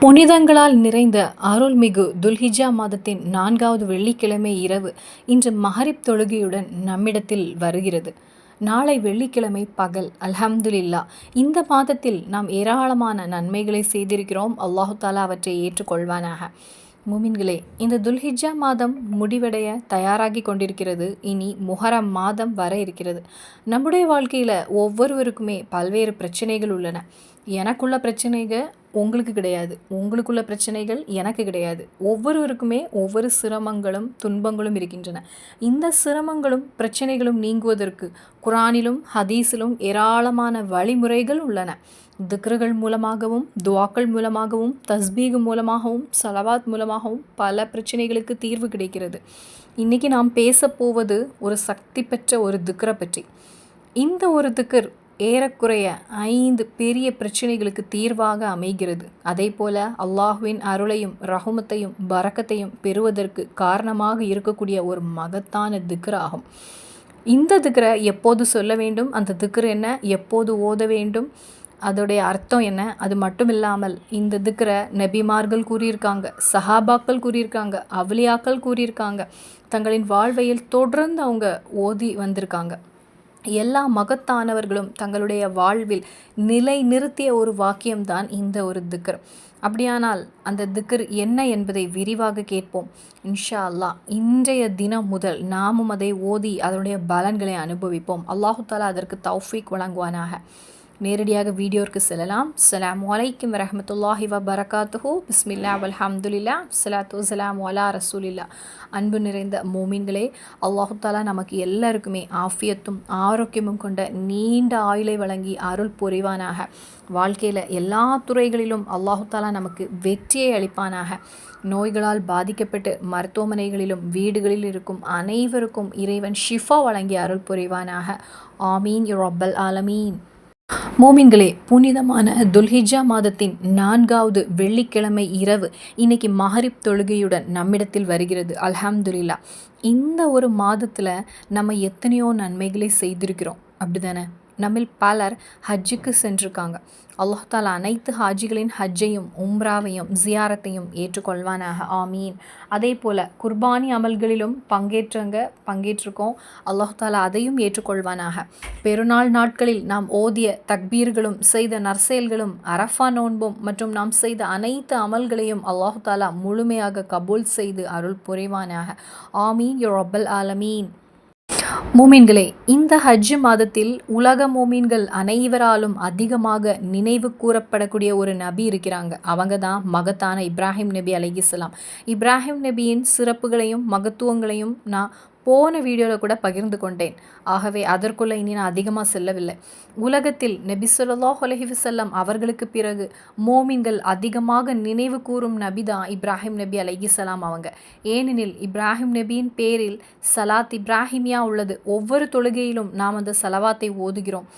புனிதங்களால் நிறைந்த அருள்மிகு துல்ஹிஜா மாதத்தின் 4வது வெள்ளிக்கிழமை இரவு இன்று மஹரிப் தொழுகையுடன் நம்மிடத்தில் வருகிறது. நாளை வெள்ளிக்கிழமை பகல். அல்ஹம்துலில்லாஹ். இந்த மாதத்தில் நாம் ஏராளமான நன்மைகளை செய்திருக்கிறோம். அல்லாஹு தாலா அவற்றை ஏற்றுக்கொள்வானாக. முமின்களே, இந்த துல்ஹிஜா மாதம் முடிவடைய தயாராகி கொண்டிருக்கிறது. இனி முஹரம் மாதம் வர இருக்கிறது. நம்முடைய வாழ்க்கையில் ஒவ்வொருவருக்குமே பல்வேறு பிரச்சனைகள் உள்ளன. எனக்குள்ள பிரச்சனைகள் உங்களுக்கு கிடையாது, உங்களுக்குள்ள பிரச்சனைகள் எனக்கு கிடையாது. ஒவ்வொருவருக்குமே ஒவ்வொரு சிரமங்களும் துன்பங்களும் இருக்கின்றன. இந்த சிரமங்களும் பிரச்சனைகளும் நீங்குவதற்கு குரானிலும் ஹதீஸிலும் ஏராளமான வழிமுறைகள் உள்ளன. திக்ருகள் மூலமாகவும், துவாக்கள் மூலமாகவும், தஸ்பீக் மூலமாகவும், சலவாத் மூலமாகவும் பல பிரச்சனைகளுக்கு தீர்வு கிடைக்கிறது. இன்றைக்கி நாம் பேச போவது ஒரு சக்தி பெற்ற ஒரு திக்ரை பற்றி. இந்த ஒரு திக்ர் ஏறக்குறைய 5 பெரிய பிரச்சனைகளுக்கு தீர்வாக அமைகிறது. அதே போல அல்லாஹ்வின் அருளையும் ரஹமத்தையும் பரக்கத்தையும் பெறுவதற்கு காரணமாக இருக்கக்கூடிய ஒரு மகத்தான திக்ர் ஆகும். இந்த திக்ரை எப்போது சொல்ல வேண்டும், அந்த திக்ர் என்ன, எப்போது ஓத வேண்டும், அதோடைய அர்த்தம் என்ன, அது மட்டும் இல்லாமல் இந்த திக்ரை நபிமார்கள் கூறியிருக்காங்க, சஹாபாக்கள் கூறியிருக்காங்க, அவ்லியாக்கள் கூறியிருக்காங்க. தங்களின் வாழ்வையில் தொடர்ந்து அவங்க ஓதி வந்திருக்காங்க. எல்லா மகத்தானவர்களும் தங்களுடைய வாழ்வில் நிலை நிறுத்திய ஒரு வாக்கியம்தான் இந்த ஒரு திக்ர். அப்படியானால் அந்த திக்ர் என்ன என்பதை விரிவாக கேட்போம் இன்ஷா அல்லாஹ். இன்றைய தினம் முதல் நாமும் அதை ஓதி அதனுடைய பலன்களை அனுபவிப்போம். அல்லாஹு தாலா அதற்கு தௌஃபீக் வழங்குவானாக. நேரடியாக வீடியோருக்கு செல்லலாம். அஸ்ஸலாமு அலைக்கும் வரஹ்மத்துல்லாஹி வபரகாத்துஹு. பிஸ்மில்லாஹ் வல்ஹம்துலில்லாஹ் ஸலாத்து வஸ்ஸலாமு அலா ரசூலில்லாஹ். அன்பு நிறைந்த மோமின்களே, அல்லாஹு தாலா நமக்கு எல்லாருக்குமே ஆஃபியத்தும் ஆரோக்கியமும் கொண்ட நீண்ட ஆயுளை வழங்கி அருள் புரிவானாக. வாழ்க்கையில் எல்லா துறைகளிலும் அல்லாஹு தாலா நமக்கு வெற்றியை அளிப்பானாக. நோய்களால் பாதிக்கப்பட்டு மருத்துவமனைகளிலும் வீடுகளில் இருக்கும் அனைவருக்கும் இறைவன் ஷிஃபா வழங்கி அருள் புரிவானாக. ஆமீன் யா ரப்பல் ஆலமீன். மோமின்களே, புனிதமான துல்ஹிஜா மாதத்தின் 4வது வெள்ளிக்கிழமை இரவு இன்னைக்கு மஹரிப் தொழுகையுடன் நம்மிடத்தில் வருகிறது. அல்ஹம்துலில்லாஹ். இந்த ஒரு மாதத்தில் நம்ம எத்தனையோ நன்மைகளை செய்திருக்கிறோம், அப்படிதானே? நம்மில் பலர் ஹஜ்ஜுக்கு சென்றிருக்காங்க. அல்லாஹ் தாலா அனைத்து ஹாஜிகளின் ஹஜ்ஜையும் உம்ராவையும் ஜியாரத்தையும் ஏற்றுக்கொள்வானாக. ஆமீன். அதே போல் குர்பானி அமல்களிலும் பங்கேற்றிருக்கோம். அல்லாஹ் தாலா அதையும் ஏற்றுக்கொள்வானாக. பெருநாள் நாட்களில் நாம் ஓதிய தக்பீர்களும் செய்த நற்செயல்களும் அரஃபா நோன்பும் மற்றும் நாம் செய்த அனைத்து அமல்களையும் அல்லாஹ் தாலா முழுமையாக கபூல் செய்து அருள் புரிவானாக. ஆமீன் யா ரப்பல் ஆலமீன். மூமின்களே, இந்த ஹஜ் மாதத்தில் உலக மூமின்கள் அனைவராலும் அதிகமாக நினைவு கூறப்படக்கூடிய ஒரு நபி இருக்கிறாங்க. அவங்க தான் மகத்தான இப்ராஹிம் நபி அலைஹிஸ்ஸலாம். இப்ராஹிம் நபியின் சிறப்புகளையும் மகத்துவங்களையும் நான் போன வீடியோவில் கூட பகிர்ந்து கொண்டேன். ஆகவே அதற்குள்ளே இனி நான் அதிகமாக செல்லவில்லை. உலகத்தில் நபி ஸல்லல்லாஹு அலைஹி வஸல்லம் அவர்களுக்கு பிறகு மோமின்கள் அதிகமாக நினைவு கூறும் நபி தான் இப்ராஹிம் நபி அலைஹிஸ்ஸலாம் அவங்க. ஏனெனில் இப்ராஹிம் நபியின் பேரில் சலாத் இப்ராஹிமியா உள்ளது. ஒவ்வொரு தொழுகையிலும் நாம் அந்த சலவாத்தை ஓதுகிறோம்.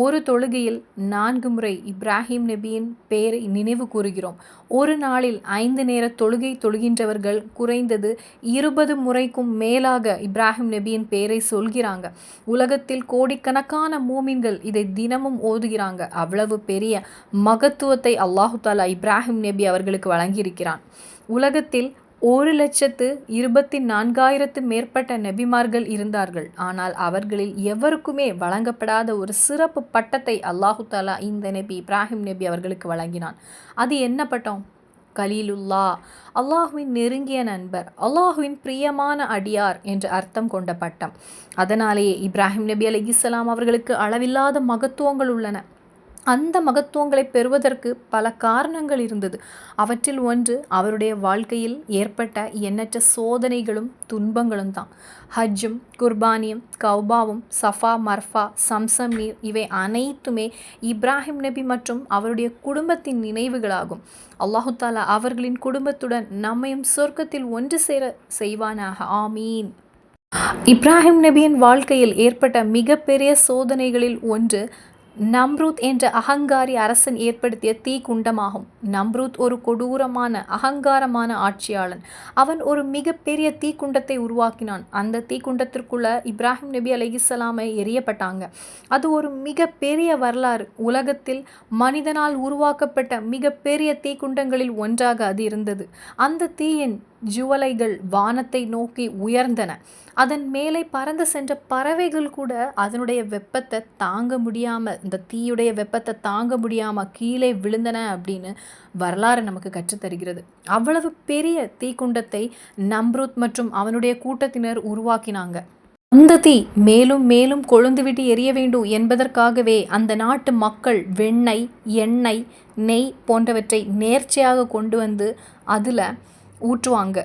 ஒரு தொழுகையில் 4 முறை இப்ராஹிம் நபியின் பெயரை நினைவு கூறுகிறோம். ஒரு நாளில் 5 நேர தொழுகை தொழுகின்றவர்கள் குறைந்தது 20 முறைக்கும் மேலாக இப்ராஹிம் நபியின் பெயரை சொல்கிறாங்க. உலகத்தில் கோடிக்கணக்கான மூமின்கள் இதை தினமும் ஓதுகிறாங்க. அவ்வளவு பெரிய மகத்துவத்தை அல்லாஹு தாலா இப்ராஹிம் நபி அவர்களுக்கு வழங்கியிருக்கிறான். உலகத்தில் 1,24,000 மேற்பட்ட நபிமார்கள் இருந்தார்கள். ஆனால் அவர்களில் எவருக்குமே வழங்கப்படாத ஒரு சிறப்பு பட்டத்தை அல்லாஹு தாலா இந்த நபி இப்ராஹிம் நபி அவர்களுக்கு வழங்கினான். அது என்ன பட்டம்? கலீலுல்லா, அல்லாஹுவின் நெருங்கிய நண்பர், அல்லாஹுவின் பிரியமான அடியார் என்று அர்த்தம் கொண்ட பட்டம். அதனாலேயே இப்ராஹிம் நபி அலைஹிஸ்ஸலாம் அவர்களுக்கு அளவில்லாத மகத்துவங்கள் உள்ளன. அந்த மகத்துவங்களை பெறுவதற்கு பல காரணங்கள் இருந்தது. அவற்றில் ஒன்று அவருடைய வாழ்க்கையில் ஏற்பட்ட எண்ணற்ற சோதனைகளும் துன்பங்களும் தான். ஹஜ்ஜும் குர்பானியும் கௌபாவும் சஃபா மர்ஃபா சம்சம் நீர் இவை அனைத்துமே இப்ராஹிம் நபி மற்றும் அவருடைய குடும்பத்தின் நினைவுகளாகும். அல்லாஹு தாலா அவர்களின் குடும்பத்துடன் நம்மையும் சொர்க்கத்தில் ஒன்று சேர செய்வானாக. ஆமீன். இப்ராஹிம் நபியின் வாழ்க்கையில் ஏற்பட்ட மிகப்பெரிய சோதனைகளில் ஒன்று நம்ரூத் என்ற அகங்காரி அரசன் ஏற்படுத்திய தீக்குண்டமாகும். நம்ரூத் ஒரு கொடூரமான அகங்காரமான ஆட்சியாளன். அவன் ஒரு மிகப்பெரிய தீக்குண்டத்தை உருவாக்கினான். அந்த தீக்குண்டத்திற்குள்ள இப்ராஹிம் நபி அலைஹிஸ்ஸலாமை எரியப்பட்டாங்க. அது ஒரு மிகப்பெரிய வரலாறு. உலகத்தில் மனிதனால் உருவாக்கப்பட்ட மிகப்பெரிய தீக்குண்டங்களில் ஒன்றாக அது இருந்தது. அந்த தீயின் ஜுவலைகள் வானத்தை நோக்கி உயர்ந்தன. அதன் மேலே பறந்து சென்ற பறவைகள் கூட அதனுடைய வெப்பத்தை தாங்க முடியாமல், இந்த தீயுடைய வெப்பத்தை தாங்க முடியாமல் கீழே விழுந்தன அப்படின்னு வரலாறு நமக்கு கற்றுத்தருகிறது. அவ்வளவு பெரிய தீக்குண்டத்தை நம்ரூத் மற்றும் அவனுடைய கூட்டத்தினர் உருவாக்கினாங்க. அந்த தீ மேலும் மேலும் கொழுந்துவிட்டு எரிய வேண்டும் என்பதற்காகவே அந்த நாட்டு மக்கள் வெண்ணெய், எண்ணெய், நெய் போன்றவற்றை நேர்ச்சையாக கொண்டு வந்து அதில் ஊற்றுவாங்க.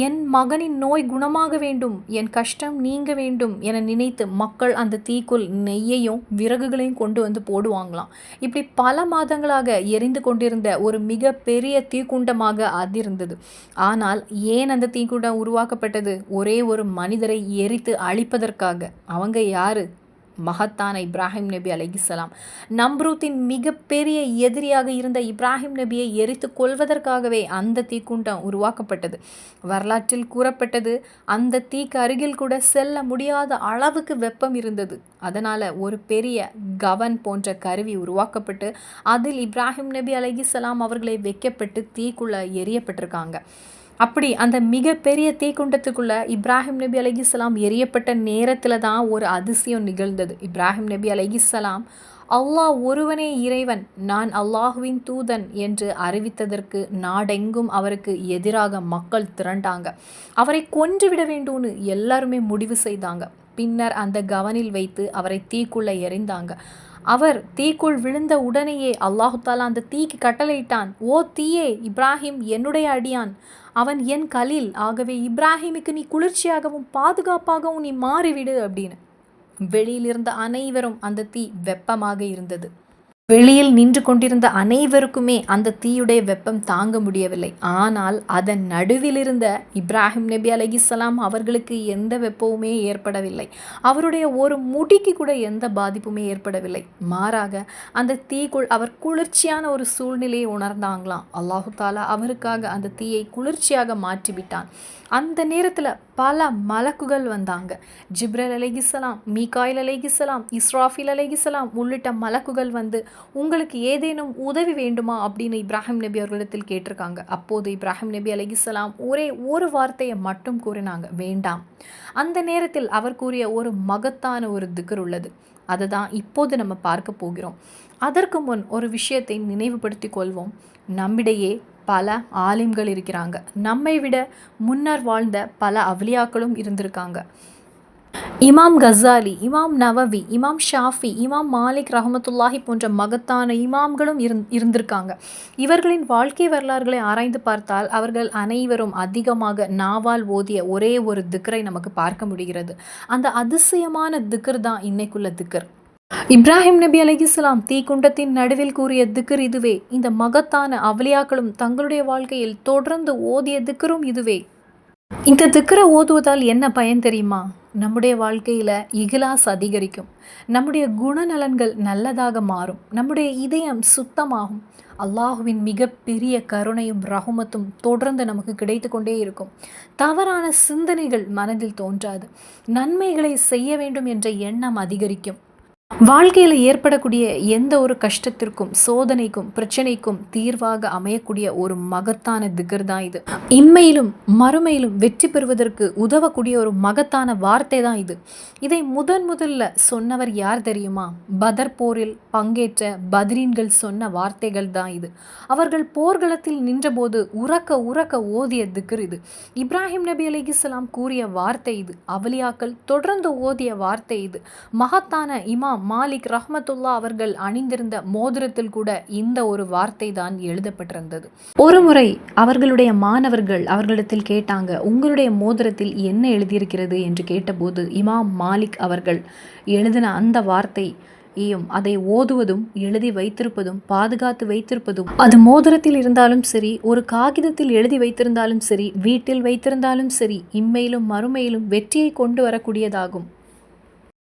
என் மகனின் நோய் குணமாக வேண்டும், என் கஷ்டம் நீங்க வேண்டும் என நினைத்து மக்கள் அந்த தீக்குள் நெய்யையும் விறகுகளையும் கொண்டு வந்து போடுவாங்களாம். இப்படி பல மாதங்களாக எரிந்து கொண்டிருந்த ஒரு மிக பெரிய தீக்குண்டமாக அது இருந்தது. ஆனால் ஏன் அந்த தீக்குண்டம் உருவாக்கப்பட்டது? ஒரே ஒரு மனிதரை எரித்து அழிப்பதற்காக. அவங்க யாரு? மகத்தான இப்ராஹிம் நபி அலைஹிஸ்ஸலாம். நம்ரூத்தின் மிகப்பெரிய எதிரியாக இருந்த இப்ராஹிம் நபியை எரித்து கொல்வதற்காகவே அந்த தீக்குண்டம் உருவாக்கப்பட்டது. வரலாற்றில் கூறப்பட்டது, அந்த தீக்கு அருகில் கூட செல்ல முடியாத அளவுக்கு வெப்பம் இருந்தது. அதனால் ஒரு பெரிய கவன் போன்ற கருவி உருவாக்கப்பட்டு அதில் இப்ராஹிம் நபி அலைஹிஸ்ஸலாம் அவர்களை வைக்கப்பட்டு தீக்குள்ள எரியப்பட்டிருக்காங்க. அப்படி அந்த மிகப்பெரிய தீக்குண்டத்துக்குள்ள இப்ராஹிம் நபி அலைஹிஸ்ஸலாம் எரியப்பட்ட நேரத்தில் தான் ஒரு அதிசயம் நிகழ்ந்தது. இப்ராஹிம் நபி அலைஹிஸ்ஸலாம் அல்லாஹ் ஒருவனே இறைவன், நான் அல்லாஹுவின் தூதன் என்று அறிவித்ததற்கு நாடெங்கும் அவருக்கு எதிராக மக்கள் திரண்டாங்க. அவரை கொன்றுவிட வேண்டும்னு எல்லாருமே முடிவு செய்தாங்க. பின்னர் அந்த கவனில் வைத்து அவரை தீக்குள்ள எறிந்தாங்க. அவர் தீக்குள் விழுந்த உடனேயே அல்லாஹு தாலா அந்த தீக்கு கட்டளையிட்டான், ஓ தீயே, இப்ராஹிம் என்னுடைய அடியான், அவன் என் கலீல், ஆகவே இப்ராஹிமுக்கு நீ குளிர்ச்சியாகவும் பாதுகாப்பாகவும் நீ மாறிவிடு அப்படின்னு. வெளியில் இருந்த அனைவரும் அந்த தீ வெப்பமாக இருந்தது. வெளியில் நின்று கொண்டிருந்த அனைவருக்குமே அந்த தீயுடைய வெப்பம் தாங்க முடியவில்லை. ஆனால் அதன் நடுவில் இருந்த இப்ராஹிம் நபி அலைஹிஸ்ஸலாம் அவர்களுக்கு எந்த வெப்பமுமே ஏற்படவில்லை. அவருடைய ஒரு முடிக்கு கூட எந்த பாதிப்புமே ஏற்படவில்லை. மாறாக அந்த தீக்குள் அவர் குளிர்ச்சியான ஒரு சூழ்நிலையை உணர்ந்தாங்களாம். அல்லாஹு தாலா அவருக்காக அந்த தீயை குளிர்ச்சியாக மாற்றிவிட்டான். அந்த நேரத்தில் பல மலக்குகள் வந்தாங்க. ஜிப்ரீல் அலைஹிஸ்ஸலாம், மீகாயில் அலைஹிஸ்ஸலாம், இஸ்ராஃபில் அலைஹிஸ்ஸலாம் உள்ளிட்ட மலக்குகள் வந்து உங்களுக்கு ஏதேனும் உதவி வேண்டுமா அப்படின்னு இப்ராஹிம் நபி அவர்களிடத்தில் கேட்டிருக்காங்க. அப்போது இப்ராஹிம் நபி அலைஹிஸ்ஸலாம் ஒரே ஒரு வார்த்தையை மட்டும் கூறினாங்க, வேண்டாம். அந்த நேரத்தில் அவர் கூறிய ஒரு மகத்தான ஒரு திக்ர் உள்ளது. அதை தான் இப்போது நம்ம பார்க்க போகிறோம். அதற்கு முன் ஒரு விஷயத்தை நினைவுபடுத்தி கொள்வோம். நம்மிடையே பல ஆலிம்கள் இருக்கிறாங்க. நம்மை விட முன்னர் வாழ்ந்த பல அவ்லியாக்களும் இருந்திருக்காங்க. இமாம் கசாலி, இமாம் நவவி, இமாம் ஷாஃபி, இமாம் மாலிக் ரஹமத்துல்லாஹி போன்ற மகத்தான இமாம்களும் இருந்திருக்காங்க. இவர்களின் வாழ்க்கை வரலாறுகளை ஆராய்ந்து பார்த்தால் அவர்கள் அனைவரும் அதிகமாக நாவால் ஓதிய ஒரே ஒரு திக்ரை நமக்கு பார்க்க முடிகிறது. அந்த அதிசயமான திக்ர் தான் இன்னைக்குள்ள திக்ர். இப்ராஹிம் நபி அலைஹிஸ்ஸலாம் தீக்குண்டத்தின் நடுவில் கூறிய திக்ர் இதுவே. இந்த மகத்தான அவ்லியாக்களும் தங்களுடைய வாழ்க்கையில் தொடர்ந்து ஓதிய திக்ரும் இதுவே. இந்த திக்ரை ஓதுவதால் என்ன பயன் தெரியுமா? நம்முடைய வாழ்க்கையில் இஹ்லாஸ் அதிகரிக்கும், நம்முடைய குணநலன்கள் நல்லதாக மாறும், நம்முடைய இதயம் சுத்தமாகும், அல்லாஹுவின் மிகப்பெரிய கருணையும் ரஹமத்தும் தொடர்ந்து நமக்கு கிடைத்து கொண்டே இருக்கும். தவறான சிந்தனைகள் மனதில் தோன்றாது, நன்மைகளை செய்ய வேண்டும் என்ற எண்ணம் அதிகரிக்கும். வாழ்க்கையில் ஏற்படக்கூடிய எந்த ஒரு கஷ்டத்திற்கும், சோதனைக்கும், பிரச்சனைக்கும் தீர்வாக அமையக்கூடிய ஒரு மகத்தான திக்ர் தான் இது. இம்மையிலும் மறுமையிலும் வெற்றி பெறுவதற்கு உதவக்கூடிய ஒரு மகத்தான வார்த்தை தான் இது. இதை முதல்ல சொன்னவர் யார் தெரியுமா? பதர் போரில் பங்கேற்ற பத்ரீன்கள் சொன்ன வார்த்தைகள் தான் இது. அவர்கள் போர்க்களத்தில் நின்றபோது உறக்க ஓதிய திக்ர் இது. இப்ராஹிம் நபி அலைஹிஸ்ஸலாம் கூறிய வார்த்தை இது. அவ்லியாக்கள் தொடர்ந்து ஓதிய வார்த்தை இது. மகத்தான இமாம் மாலிக் ரஹ்மத்துல்லா அவர்கள் அணிந்திருந்த மோதிரத்தில் கூட இந்த ஒரு வார்த்தை தான் எழுதப்பட்டிருந்தது. ஒரு முறை அவர்களுடைய மாணவர்கள் அவர்களிடத்தில் கேட்டாங்க, உங்களுடைய மோதிரத்தில் என்ன எழுதியிருக்கிறது என்று கேட்டபோது இமாம் மாலிக் அவர்கள் எழுதின அந்த வார்த்தை அதை ஓதுவதும் எழுதி வைத்திருப்பதும் பாதுகாத்து வைத்திருப்பதும், அது மோதிரத்தில் இருந்தாலும் சரி, ஒரு காகிதத்தில் எழுதி வைத்திருந்தாலும் சரி, வீட்டில் வைத்திருந்தாலும் சரி, இம்மையிலும் மறுமையிலும் வெற்றியை கொண்டு வரக்கூடியதாகும்.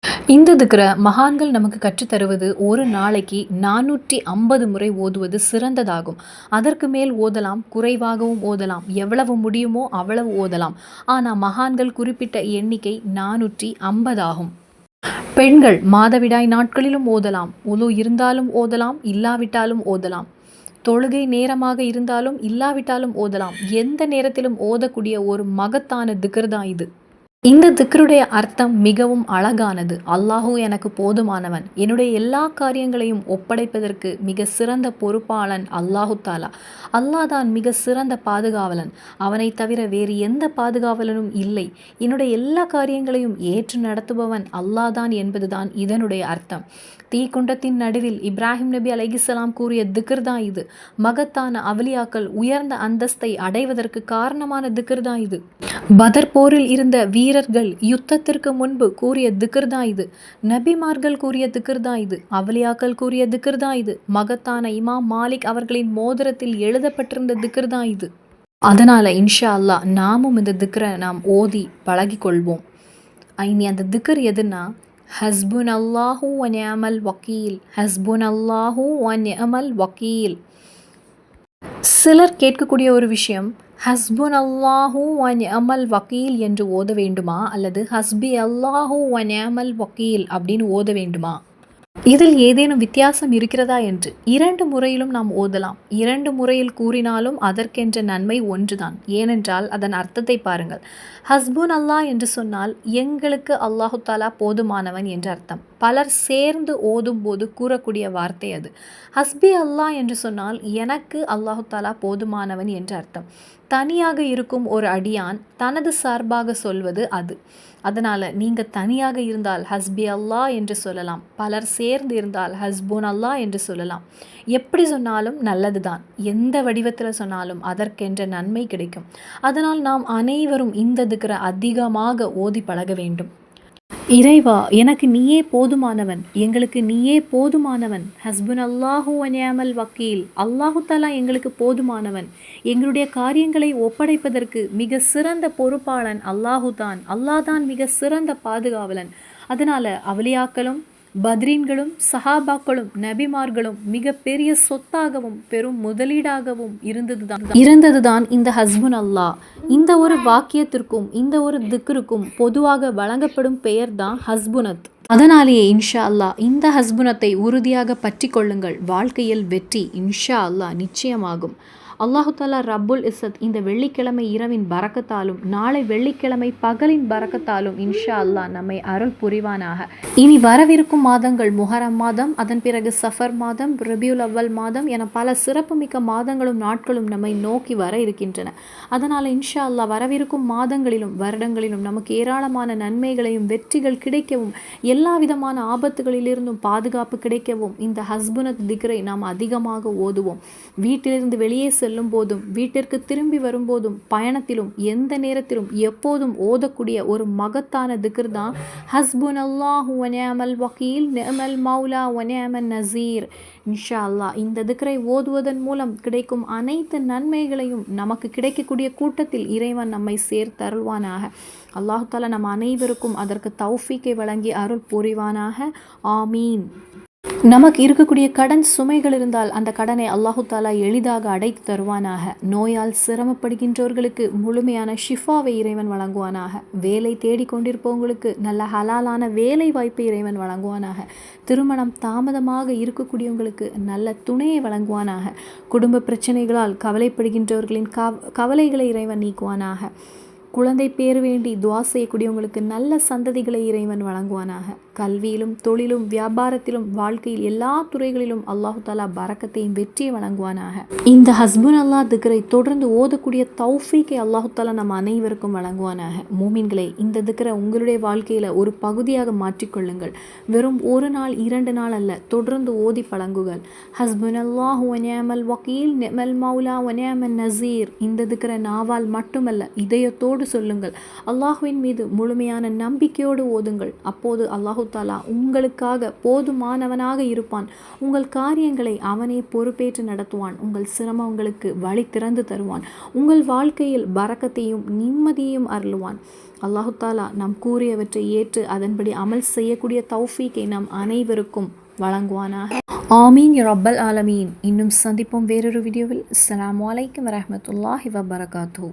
இந்த திக்ர மகான்கள் நமக்கு கற்றுத்தருவது ஒரு நாளைக்கு 450 முறை ஓதுவது சிறந்ததாகும். அதற்கு மேல் ஓதலாம், குறைவாகவும் ஓதலாம், எவ்வளவு முடியுமோ அவ்வளவு ஓதலாம். ஆனால் மகான்கள் குறிப்பிட்ட எண்ணிக்கை 450 ஆகும். பெண்கள் மாதவிடாய் நாட்களிலும் ஓதலாம், உலு இருந்தாலும் ஓதலாம், இல்லாவிட்டாலும் ஓதலாம். தொழுகை நேரமாக இருந்தாலும் இல்லாவிட்டாலும் ஓதலாம். எந்த நேரத்திலும் ஓதக்கூடிய ஒரு மகத்தான திக்ர் தான் இது. இந்த திக்ருடைய அர்த்தம் மிகவும் அழகானது. அல்லாஹு எனக்கு போதுமானவன், என்னுடைய எல்லா காரியங்களையும் ஒப்படைப்பதற்கு மிக சிறந்த பொறுப்பாளன் அல்லாஹு தாலா. அல்லாஹ் தான் மிக சிறந்த பாதுகாவலன், அவனை தவிர வேறு எந்த பாதுகாவலனும் இல்லை. என்னுடைய எல்லா காரியங்களையும் ஏற்று நடத்துபவன் அல்லாஹ் தான் என்பதுதான் இதனுடைய அர்த்தம். தீக்குண்டத்தின் நடுவில் இப்ராஹிம் நபி அலைஹிஸ்ஸலாம் கூறிய திக்ர் தான் இது. மகத்தான அவலியாக்கள் உயர்ந்த அந்தஸ்தை அடைவதற்கு காரணமான திக்ர் தான் இது. பதர் போரில் இருந்த வீரர்கள் யுத்தத்திற்கு முன்பு கூறிய திக்ர் தான் இது. நபிமார்கள் கூறிய திக்ர் தான் இது. அவலியாக்கள் கூறிய திக்ர் தான் இது. மகத்தான இமாம் மாலிக் அவர்களின் மோதிரத்தில் எழுதப்பட்டிருந்த திக்ர் தான் இது. அதனால இன்ஷா அல்லாஹ் நாமும் இந்த திக்ரை நாம் ஓதி பழகி கொள்வோம். இனி அந்த திக்ர் எதுன்னா, ஹஸ்புன் அல்லாஹு வ நிஅமல் வக்கீல், ஹஸ்புன் அல்லாஹு வ நிஅமல் வக்கீல். சிலர் கேட்கக்கூடிய ஒரு விஷயம், ஹஸ்புன் அல்லாஹு வ நிஅமல் வக்கீல் என்று ஓத வேண்டுமா, அல்லது ஹஸ்பி அல்லாஹு வ நிஅமல் வக்கீல் அப்படின்னு ஓத வேண்டுமா, இதில் ஏதேனும் வித்தியாசம் இருக்கிறதா என்று. இரண்டு முறையிலும் நாம் ஓதலாம். இரண்டு முறையில் கூறினாலும் அதற்கென்ற நன்மை ஒன்றுதான். ஏனென்றால் அதன் அர்த்தத்தை பாருங்கள். ஹஸ்புன் அல்லாஹ் என்று சொன்னால் எங்களுக்கு அல்லாஹு தாலா போதுமானவன் என்று அர்த்தம். பலர் சேர்ந்து ஓதும் போது கூறக்கூடிய வார்த்தை அது. ஹஸ்பி அல்லாஹ் என்று சொன்னால் எனக்கு அல்லாஹு தாலா போதுமானவன் என்று அர்த்தம். தனியாக இருக்கும் ஒரு அடியான் தனது சார்பாக சொல்வது அது. அதனால் நீங்கள் தனியாக இருந்தால் ஹஸ்பி அல்லாஹ் என்று சொல்லலாம். பலர் சேர்ந்து இருந்தால் ஹஸ்புன் அல்லாஹ் என்று சொல்லலாம். எப்படி சொன்னாலும் நல்லது தான். எந்த வடிவத்தில் சொன்னாலும் அதற்கென்ற நன்மை கிடைக்கும். அதனால் நாம் அனைவரும் இந்த திக்ரை அதிகமாக ஓதி பழக வேண்டும். இறைவா, எனக்கு நீயே போதுமானவன், எங்களுக்கு நீயே போதுமானவன், ஹஸ்புன் அல்லாஹு வ நிஅமல் வக்கீல், அல்லாஹு தாலா எங்களுக்கு போதுமானவன், எங்களுடைய காரியங்களை ஒப்படைப்பதற்கு மிக சிறந்த பொறுப்பாளன் அல்லாஹு தான், அல்லாஹ் தான் மிக சிறந்த பாதுகாவலன். அதனால் அவலியாக்களும் பத்ரீன்களும் சஹாபாக்களும் நபிமார்களும் மிக பெரிய சொத்தாகவும் பெரும் முதலீடாகவும் இருந்ததுதான் இந்த ஹஸ்புன் அல்லாஹ். இந்த ஒரு வாக்கியத்திற்கும் இந்த ஒரு திக்ருக்கும் பொதுவாக வழங்கப்படும் பெயர் தான் ஹஸ்புனத். அதனாலேயே இன்ஷா அல்லாஹ் இந்த ஹஸ்புனத்தை உறுதியாக பற்றி கொள்ளுங்கள். வாழ்க்கையில் வெற்றி இன்ஷா அல்லாஹ் நிச்சயமாகும். அல்லாஹு தாலா ரப்புல் இஸ்ஸத் இந்த வெள்ளிக்கிழமை இரவின் பரக்கத்தாலும் நாளை வெள்ளிக்கிழமை பகலின் பரக்கத்தாலும் இன்ஷா அல்லாஹ் நம்மை அருள் புரிவானாக. இனி வரவிருக்கும் மாதங்கள் முஹரம் மாதம், அதன் பிறகு சஃபர் மாதம், ரபியுல் அவ்வல் மாதம் என பல சிறப்புமிக்க மாதங்களும் நாட்களும் நம்மை நோக்கி வர இருக்கின்றன. அதனால் இன்ஷா அல்லாஹ் வரவிருக்கும் மாதங்களிலும் வருடங்களிலும் நமக்கு ஏராளமான நன்மைகளையும் வெற்றிகள் கிடைக்கவும் எல்லா விதமான ஆபத்துகளிலிருந்தும் பாதுகாப்பு கிடைக்கவும் இந்த ஹஸ்புனத் திக்ரை நாம் அதிகமாக ஓதுவோம். வீட்டிலிருந்து வெளியே செல்லும் போதும் வீட்டிற்கு திரும்பி வரும்போதும் பயணத்திலும் எந்த நேரத்திலும் எப்போதும் ஓதக்கூடிய ஒரு மகத்தான திக்ர் தான் ஹஸ்புன் அல்லாஹு வ நிஅமல் வக்கீல், நிஅமல் மௌலா வ நிஅமன் நசீர். இன்ஷா அல்லாஹ் இந்த திக்ரை ஓதுவதன் மூலம் கிடைக்கும் அனைத்து நன்மைகளையும் நமக்கு கிடைக்கக்கூடிய கூட்டத்தில் இறைவன் நம்மை சேர்த்தருள்வானாக. அல்லாஹு தாலா நம் அனைவருக்கும் அதற்கு தௌஃபீக்கை வழங்கி அருள் புரிவானாக. ஆமீன். நமக்கு இருக்கக்கூடிய கடன் சுமைகள் இருந்தால் அந்த கடனை அல்லாஹு தாலா எளிதாக அடைத்து தருவானாக. நோயால் சிரமப்படுகின்றவர்களுக்கு முழுமையான ஷிஃபாவை இறைவன் வழங்குவானாக. வேலை தேடிக்கொண்டிருப்பவங்களுக்கு நல்ல ஹலாலான வேலை வாய்ப்பை இறைவன் வழங்குவானாக. திருமணம் தாமதமாக இருக்கக்கூடியவங்களுக்கு நல்ல துணையை வழங்குவானாக. குடும்ப பிரச்சனைகளால் கவலைப்படுகின்றவர்களின் கவலைகளை இறைவன் நீக்குவானாக. குழந்தை பேர் வேண்டி துவா செய்யக்கூடியவங்களுக்கு நல்ல சந்ததிகளை இறைவன் வழங்குவானாக. கல்வியிலும் தொழிலும் வியாபாரத்திலும் வாழ்க்கையில் எல்லா துறைகளிலும் அல்லாஹு தாலா பரக்கத்தையும் வெற்றியை வழங்குவானாக. இந்த ஹஸ்புன் அல்லாஹ் திக்ரை தொடர்ந்து ஓதக்கூடிய தௌஃபீக்கை அல்லாஹு தாலா நம்ம அனைவருக்கும் வழங்குவானாக. மூமின்களை, இந்த திக்ரை உங்களுடைய வாழ்க்கையில் ஒரு பகுதியாக மாற்றிக்கொள்ளுங்கள். வெறும் ஒரு நாள் 2 நாள் அல்ல, தொடர்ந்து ஓதி பழங்குங்கள். ஹஸ்புன் அல்லாஹு வ நிஅமல் வக்கீல், நிஅமல் மௌலா வ நிஅமன் நசீர். இந்த திக்ரை நாவால் மட்டுமல்ல, இதயத்தோடு சொல்லுங்கள். அல்லாஹுவின் மீது முழுமையான நம்பிக்கையோடு ஓதுங்கள். அப்போது அல்லாஹு தாலா உங்களுக்காக போதுமானவனாக இருப்பான். உங்கள் காரியங்களை அவனே பொறுப்பேற்று நடத்துவான். உங்கள் சிரமங்களுக்கு வழி திறந்து தருவான். உங்கள் வாழ்க்கையில் பரக்கத்தையும் நிம்மதியையும் அருளுவான். அல்லாஹு தாலா நாம் கூறியவற்றை ஏற்று அதன்படி அமல் செய்யக்கூடிய தௌஃபீக்கை நம் அனைவருக்கும் வழங்குவானாக. ஆமீன் யா ரப்பல் ஆலமீன். இன்னும் சந்திப்போம் வேறொரு வீடியோவில். அஸ்ஸலாமு அலைக்கும் வரஹ்மத்துல்லாஹி வபரகாத்துஹு.